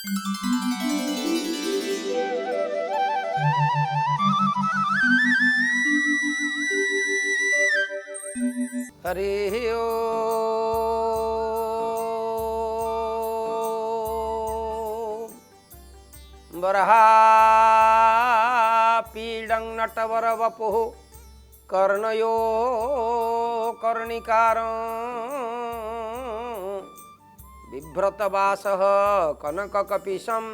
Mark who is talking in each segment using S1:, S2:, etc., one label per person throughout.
S1: हरि ओम। वरहापीडं नटवर वपुः कर्णयो कर्णिकारं बिभ्रतवासः कनककपिशं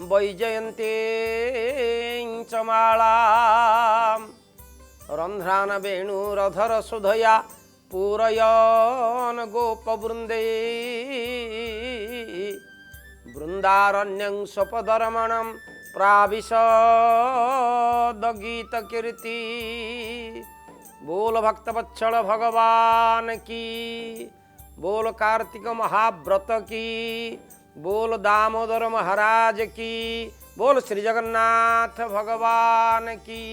S1: वैजयन्तीं च मालां रन्ध्रान वेणुरधर सुधया पूरयन् गोपवृन्दे बृन्दारण्यं स्वपदरमणं प्राविशद्गीतकीर्ति। बोल भक्तवत्सल भगवान की, बोल कार्तिक महाव्रत की, बोल दामोदर महाराज की, बोल श्री जगन्नाथ भगवान की।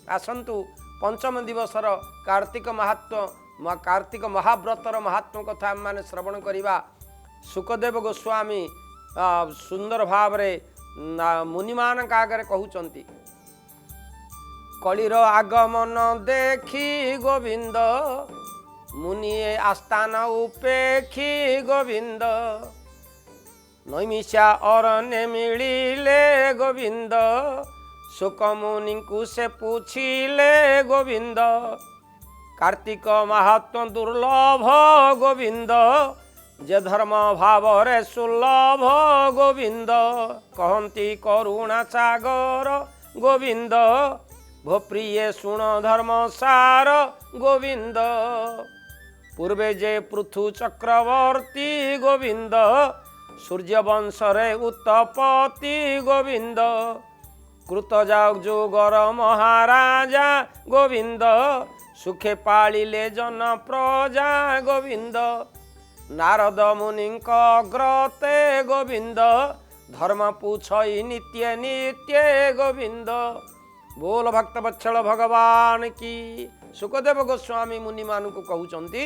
S1: आसंतु पंचम दिवसर कार्तिक महात्म कार्तिक महाव्रतर महात्म कथा आम श्रवण करिबा। सुखदेव गोस्वामी सुंदर भाव रे मुनिमान आगे कहउचंती। कलिर आगमन देखी गोविंद मुनिए आस्थान उपेक्षी गोविंद नैमिषा अरण्य मिलिले गोविंद सुकमुनि को से पूछिले गोविंद कार्तिक महात्म दुर्लभ गोविंद जे धर्म भाव रे सुलभ गोविंद कहती करुणा सागर गोविंद भो प्रिय शुण धर्म सार गोविंद पूर्वे जे पृथु चक्रवर्ती गोविंद सूर्य वंश रे उत्तपति गोविंद कृतयुगर महाराजा गोविंद सुखे पालिले जन प्रजा गोविंद नारद मुनि ग्रते गोविंद धर्म पूछई नित्य नित्य गोविंद। बोल भक्तवत्सल भगवान की। सुखदेव गोस्वामी मुनि मान को कहउचंती,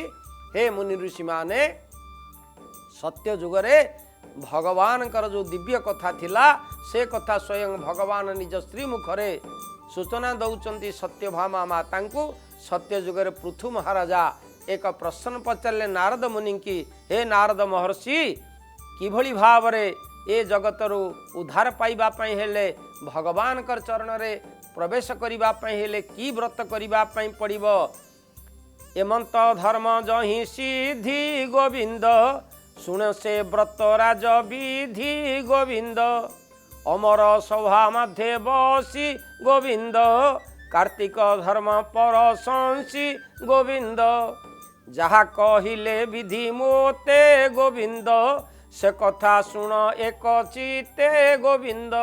S1: हे मुनि ऋषि माने सत्य जुगरे भगवान कर जो दिव्य कथा थिला से कथा स्वयं भगवान निज श्री मुखरे सूचना दौचंती सत्यभामा माता को। सत्य जुगरे पृथु महाराजा एक प्रश्न पचारे नारद मुनि की, हे नारद महर्षि किभली भाव रे ए जगतरु उद्धार पाइबा पई हेले भगवान कर चरण रे प्रवेश करिबा पई हेले की व्रत करिबा पई पड़िबो। एमंत धर्म जहि सिद्धि गोविंद सुन से व्रत राज विधि गोविंद अमर सभा मध्य बसी गोविंद कार्तिक धर्म पर संसी गोविंद जहा कहिले विधि मोते गोविंद से कथा सुन एक चिते गोविंद।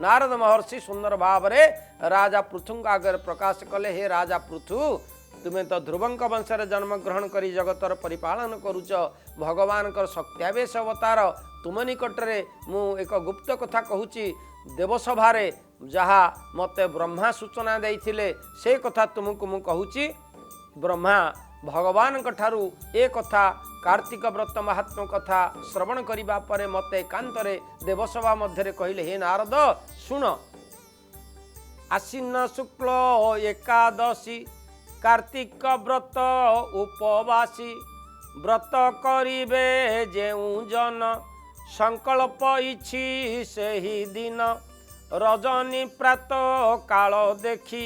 S1: नारद महर्षि सुंदर भाव रे राजा पृथु आगे प्रकाश कले, हे राजा पृथु तुम्हें तो ध्रुवंक वंशर जन्म ग्रहण करी जगतर परिपालन करुच भगवान कर शक्त्यावेश अवतार तुम निकटरे मु एक गुप्त कथा कहूची देवसभा जहा मते ब्रह्मा सूचना देइथिले से कथा तुमको मु कहूची। ब्रह्मा भगवान ठारू ए कथा कार्तिक व्रत महात्म कथा श्रवण करिबा परे मते एकांतरे देवसभा मध्य कहले, हे नारद शुण आश्विन शुक्ल एकादशी कार्तिक व्रत उपवासी व्रत करिबे जेउ जन संकल्प इछि सेहि दिन रजनी प्रात काल देखी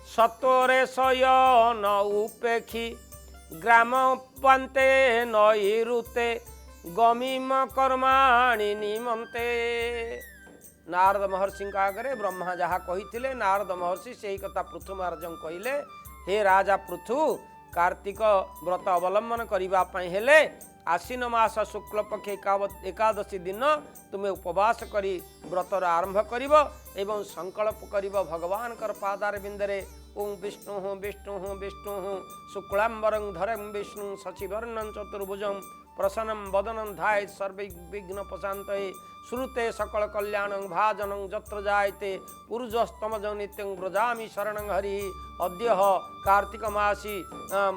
S1: सत्वरे शयन उपेक्षी ग्राम पान्ते नई रुते गमीम कर्माणि निमंते। नारद महर्षि आगे ब्रह्मा जहाँ कही नारद महर्षि से कथा पृथु महाराज कहले, हे राजा पृथु कार्तिक व्रत अवलंबन करने हेले आश्विन मास शुक्ल पक्ष एकादशी दिन तुम्हें उपवास करी व्रतर आरंभ करिब एवं संकल्प करिब भगवान कर पादार बिंदरे ओं विष्णु विष्णु विष्णु शुक्लांबरं धरं विष्णु शशिवर्णं चतुर्भुजं प्रसन्नं वदनं ध्यायेत् सर्वविघ्नोपशान्तये श्रुते सकल कल्याणं भाजनं जत्र जायते पुरुषस्तमजं नित्यं व्रजामि शरणं हरि। अद्य कार्तिक मासी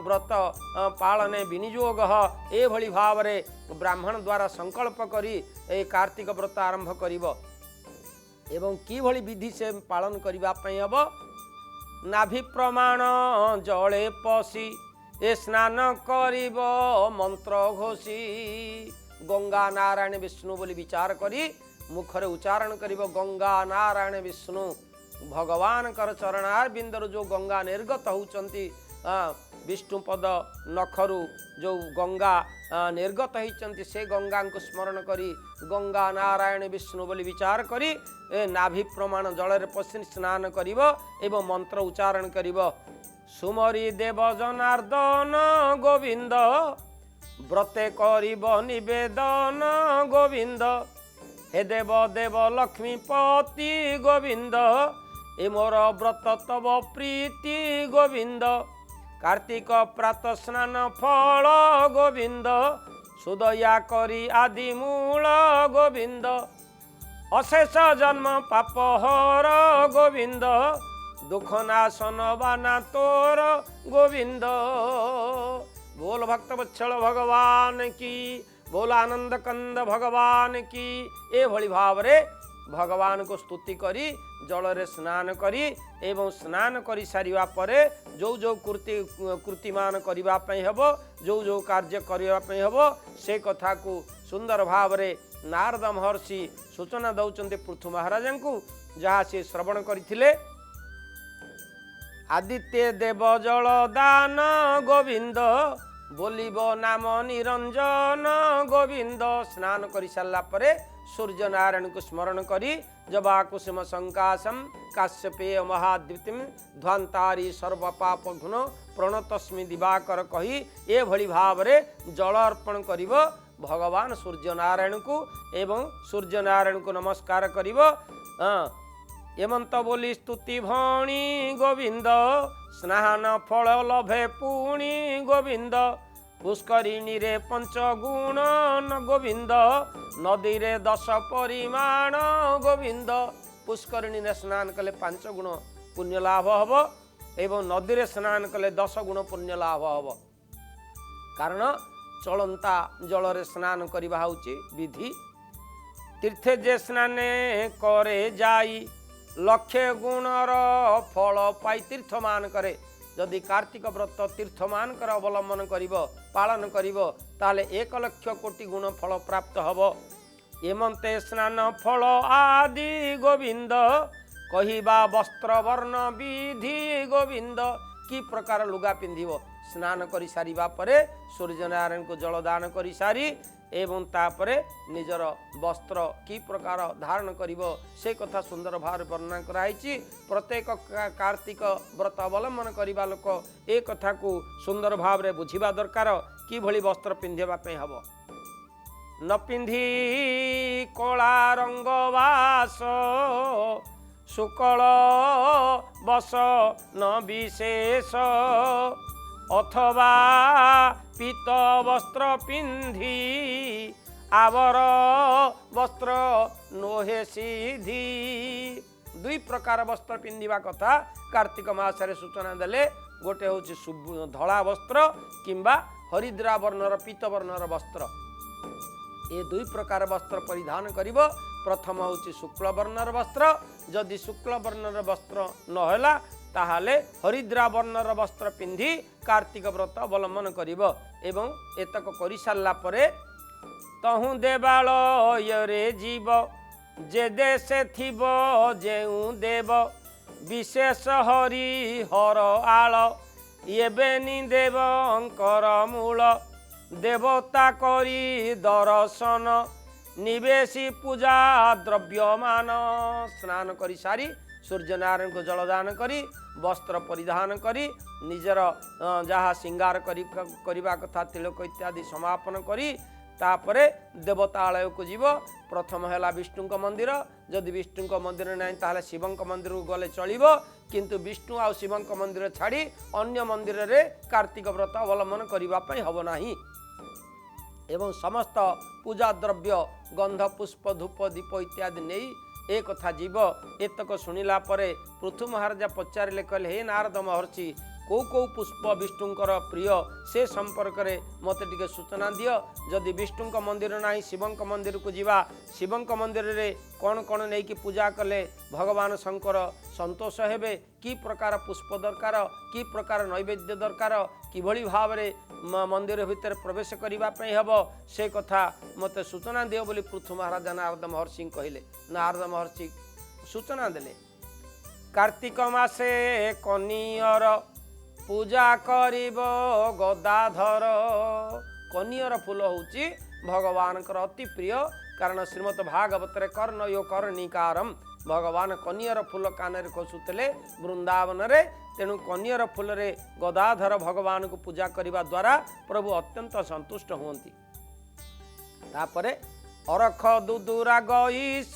S1: व्रत पालने विनियोग एभली भाव ब्राह्मण द्वारा संकल्प करी ए कार्तिक व्रत आरंभ करिब। एवं किभली विधि से पालन करबा पई हबो नाभि प्रमाण जले पसी ए स्नान करिब मंत्र घोषी। गंगा नारायण विष्णु बोली विचार करी मुखरे उच्चारण करिब गंगा नारायण विष्णु। भगवान कर चरणार बिंदर जो गंगा निर्गत होचंती विष्णुपद नखरु जो गंगा निर्गत होचंती से गंगा को स्मरण करी गंगा नारायण विष्णु बोली विचार करी नाभि प्रमाण जल पशि स्नान करिब एवं मंत्र उच्चारण करिब। सुमरी देव जनार्दन गोविंद व्रते करिब निवेदन गोविंद। हे देव देव लक्ष्मीपति गोविंद ए मोर व्रत तव प्रीति गोविंद। कार्तिक प्रातः स्नान फल गोविंद सुदया करी आदि मूल गोविंद। अशेष जन्म पाप हर गोविंद दुख नाशन बाना तोर गोविंद। बोल भक्त वत्सल भगवान की बोल आनंद कंद भगवान की। ए भली भाव रे भगवान को स्तुति करी जल रे स्नान करी एवं स्नान करी सारिबा परे जो जो कृतिमान करिबा पई हबो जो जो कार्य करिबा पई हबो से कथा को सुंदर भाव रे नारद महर्षि सूचना दौचंते पृथु महाराज को जहाँ से श्रवण करथिले। आदित्य देव जल दान गोविंद बोलिब नाम निरंजन गोविंद। स्नान कर सारा परे सूर्य नारायण को स्मरण करी जबा कुसुम संकाशम काश्यपेय महाद्युतिम ध्वांतारी सर्व पाप घुन प्रणतस्मि दिवाकर कही ए भली भाव रे जल अर्पण करिब भगवान सूर्य नारायण को एवं सूर्य नारायण को नमस्कार करिब। एमंत बोली स्तुति भणी गोविंद स्नान फल लभे पुणी गोविंद। पुष्करिणी रे पंचगुण गोविंद नदी रे 10 परिमाण गोविंद। पुष्करिणी रे स्नान कले 5 गुण पुण्य लाभ हब एवं नदी रे स्नान कले 10 गुण पुण्य लाभ हब। कारण चलंता जल रे स्नान करबा होची विधि। तीर्थे जे स्नान करे जाई लक्षे गुणर फल पाई तीर्थमान करे। जदि कार्तिक व्रत तीर्थमान कर अवलंबन करिब पालन करिब ताले 1 लक्ष कोटि गुण फल प्राप्त हब। एमंते स्नान फल आदि गोविंद कहिबा वस्त्र वर्ण विधि गोविंद। कि प्रकार लुगा पिंधिब स्नान करि सारिबा परे सूर्य नारायण को जल दान करि सारी एवं तापरे निजर वस्त्र कि प्रकार धारण करिब से कथा सुंदर भाव वर्णना कराई। प्रत्येक कार्तिक व्रत अवलंबन करिबा लोक ए कथा को सुंदर भाव रे बुझिबा दरकार कि भली वस्त्र पिंधिबा पे हबो। न पिंधि कला रंग वास शुक्ल बस न विशेष अथवा पीत वस्त्र पिंधि आवर वस्त्र नोहे सीधी। 2 प्रकार वस्त्र पिंधिबा कथा कार्तिक मासरे सूचना देले। गोटे हूँ धला वस्त्र किंबा हरिद्रा वर्णर पीत वर्णर वस्त्र। ये 2 प्रकार वस्त्र परिधान करिब। प्रथम हूँ शुक्ल वर्णर वस्त्र जदि शुक्ल वर्णर वस्त्र नहला ताहाले हरिद्रा वर्णर वस्त्र पिंधि कार्तिक व्रत अवलंबन करिब। एवं एतक करि सारला परे तहु देवालय जीव जे देशे थिब जेउ देव विशेष हरि हर आल एबेनी देवंकर मूल देवता करी दर्शन निवेशी पूजा द्रव्यमान। स्नान करी सारी सूर्य नारायण को जलदान करी वस्त्र परिधान करी निजर जहाँ श्रृंगार करिबा कथा तिलक इत्यादि समापन करी तापरे देवतालय को जीव। प्रथम है विष्णु मंदिर जदि विष्णु मंदिर नहीं ताहले शिव मंदिर को गले चलिबो किंतु विष्णु आ शिव मंदिर छाड़ी अन्य मंदिर रे कार्तिक व्रत अवलंबन करिबा पई हबो नाही। एवं समस्त पूजा द्रव्य गंध पुष्प धूप दीप इत्यादि नहीं ए कथा जीव एतक शुणिला परे पृथु महाराजा पचारे कहले हे नारद महर्षि कौ कौ पुष्प विष्णुंकर प्रिय से संपर्क में मत टिके सूचना दियो जदि विष्णु मंदिर ना शिवंक मंदिर को जीवा शिवंक मंदिर रे कौन कौन नहीं कि पूजा कले भगवान शंकर संतोष हेबे कि प्रकार पुष्प दरकार कि प्रकार नैवेद्य दरकार किभली भाव रे मंदिर भितर प्रवेश करने हम से कथा मत सूचना दियो बोली पृथु महाराजा नारद महर्षि कहले नारद महर्षि सूचना देले कार्तिक मासे कनियर पूजा करिब गदाधर कनियर फूल होची भगवान अति प्रिय कारण श्रीमद भागवत कर्ण यो कर्णिकारम भगवान कनियर फूल कान खोसुले वृंदावन रे तेणु कनियर फूल रे गदाधर भगवान को पूजा करने द्वारा प्रभु अत्यंत संतुष्ट हुंती तापरे अरख दुदुरा गईस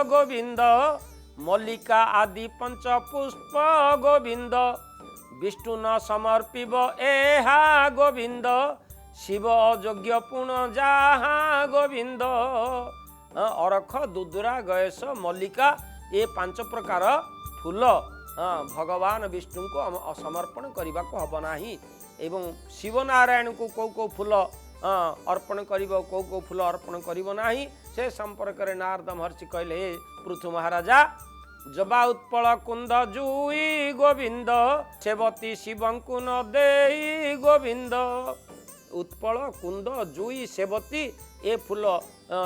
S1: गोविंद मल्लिका आदि पंच पुष्प गोविंद विष्णु न समर्पिब एहा गोविंद शिव अयोग्य पुण जहा गोविंद अरख दुदुरा गयस मल्लिका ये 5 प्रकार फूल भगवान विष्णु को समर्पण करने को हब नाही एवं शिव नारायण को कौ फूल अर्पण कर कौ फूल अर्पण करिब नाही से संपर्क में नारद महर्षि कहले हे पृथु महाराजा जबा उत्पल कुंद जुई गोविंद सेवती शिवंकु न देई गोविंद उत्पल कुंद जुई सेवती ए फूल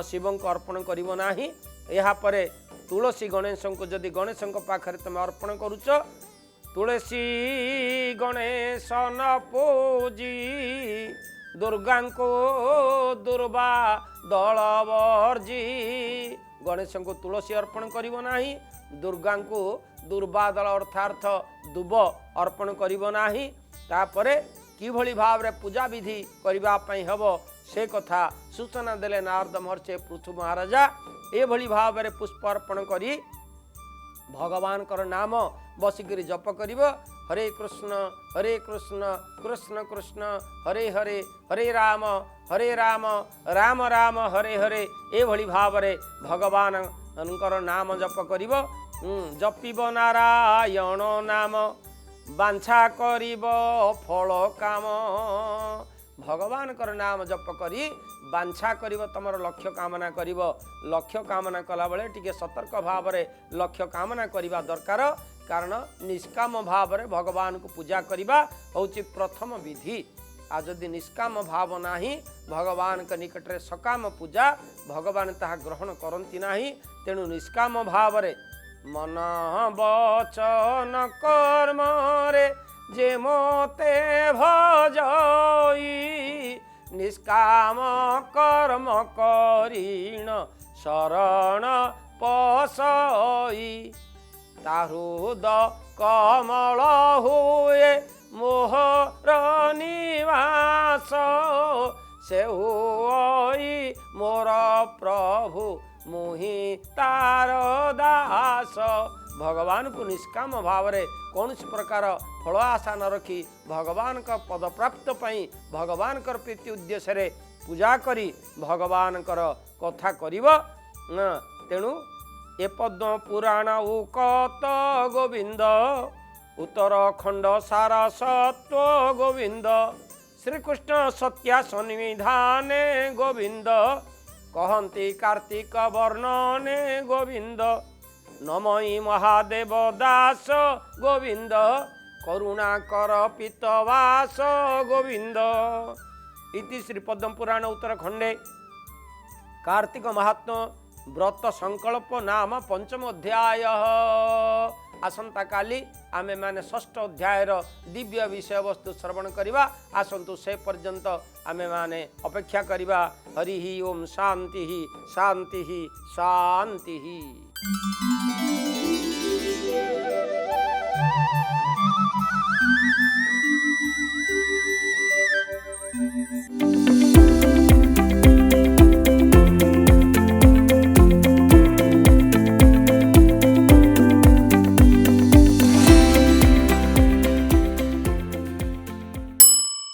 S1: शिव को अर्पण करिब नाही या परे तुलसी गणेश को जदि गणेश पाखरे तुम अर्पण करुच तुलसी गणेश न पूजी दुर्गा को दुर्वा दल वर्जी गणेश को तुलसी अर्पण करिब नाही दुर्गा को दुर्वादल अर्थार्थ दुब अर्पण करिब नाही तापरे किभली भाव रे पूजा विधि करिबा पई हबो से कथा सूचना देले नारद महर्षि पृथु महाराजा ए भली भाव रे पुष्प अर्पण करी भगवान कर नाम बसिकरी जप करिब हरे कृष्ण कृष्ण कृष्ण हरे हरे हरे राम राम राम हरे हरे ए भली भाव रे भगवान अनकर नाम जप करिब जपिब नारायण नाम बांछा करिब फल काम भगवान कर नाम जप करी बांछा करिब तमर लक्ष्य कामना करिब लक्ष्य कामना कला बेले टिके सतर्क भाव रे लक्ष्य कामना करिबा दरकार कारण निष्काम भाव रे भगवान को पूजा करिबा होची प्रथम विधि आ जदि निष्काम भाव नाही भगवान के निकट रे सकाम पूजा भगवान ताहा ग्रहण करंती नाही तेणु निष्काम भाव रे मन वचन कर्म रे जे मोते भजई निष्काम कर्म करीण शरण पसई ताहृद कमल हुए मोहर निवास से हुई मोर प्रभु मुहि तार दास भगवान को निष्काम भाव रे कौन प्रकार फल आशा न रखी भगवान का पद प्राप्त पाई भगवान कर प्रीति उद्देश्य रे पूजा करी भगवान कर कथा करिब तेणु ए पद्म पुराण उकत गोविंद उत्तरखंड सारा सत्व गोविंद श्रीकृष्ण सत्या सन्निधाने गोविंद कहंती कार्तिक वर्णने गोविंद नमई महादेव दास गोविंद करुणाकर पितवास गोविंद इति श्री पद्म पुराण उत्तरखंडे कार्तिक महात्म व्रत संकल्प नाम 5म अध्याय आसंता काली आमे माने 6ठ अध्यायर दिव्य विषय वस्तु श्रवण करिबा आसंतु से पर्यंत आमे माने अपेक्षा करिबा हरि ही ओम शांति ही शांति ही शांति ही।